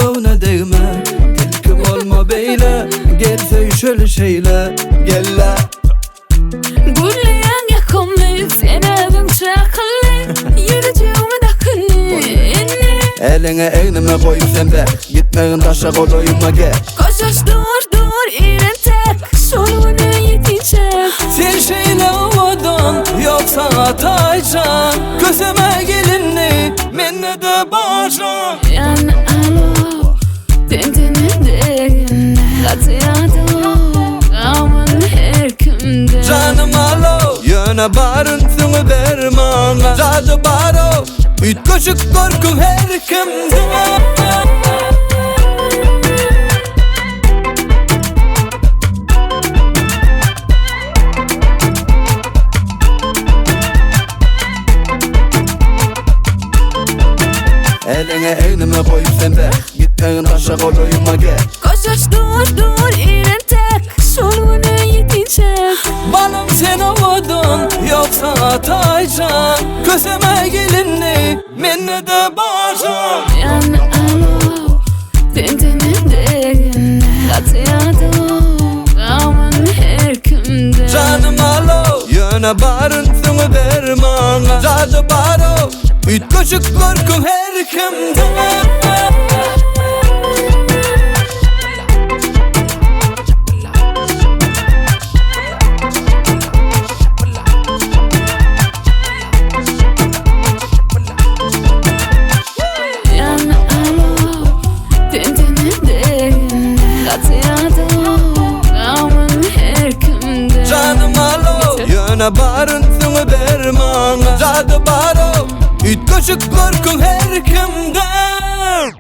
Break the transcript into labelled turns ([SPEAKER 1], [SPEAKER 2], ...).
[SPEAKER 1] Sözüne değme, tilkim olma beyle. Gelse şöyle şeyle, gelle.
[SPEAKER 2] Gülleyen yakamlı, sen evim çakıllı. Yürücüğümü dakını,
[SPEAKER 1] Eline eynime koyup sen de gitmeyin taşa kolayıma gel.
[SPEAKER 2] koşuş dur, iğren tek. Solunu yetince
[SPEAKER 1] Sen şeyle ovadan yoksa ataycan. Gözeme gelinni, menne de bağırcan.
[SPEAKER 2] yan alo, dendinin değinde. Katıyadım, aman her kimde.
[SPEAKER 1] Canım alo, yöne barın sını dermana. Cadı baro, üt koşuk korkun her kimde. Eline eynime koyup sen de gitmeyin taşa kolayıma gel.
[SPEAKER 2] Koşuş dur, iğren tek. Solunu yetince
[SPEAKER 1] Balım sen ovadan yoksa ataycan. Gözeme gelinni, menne de bağırcan.
[SPEAKER 2] yan alo, dendinin değinde. Katıyadım, aman her kimde.
[SPEAKER 1] Canım alo, yöne barın sını dermana. Cadı baro, üt koşuk korkun her kimde.
[SPEAKER 2] Yan alo, dendinin değinde. Katıyadım, aman her kimde.
[SPEAKER 1] Canım alo, yöne barın sını dermana. Cadı baro, üt koşuk korkun her kimde.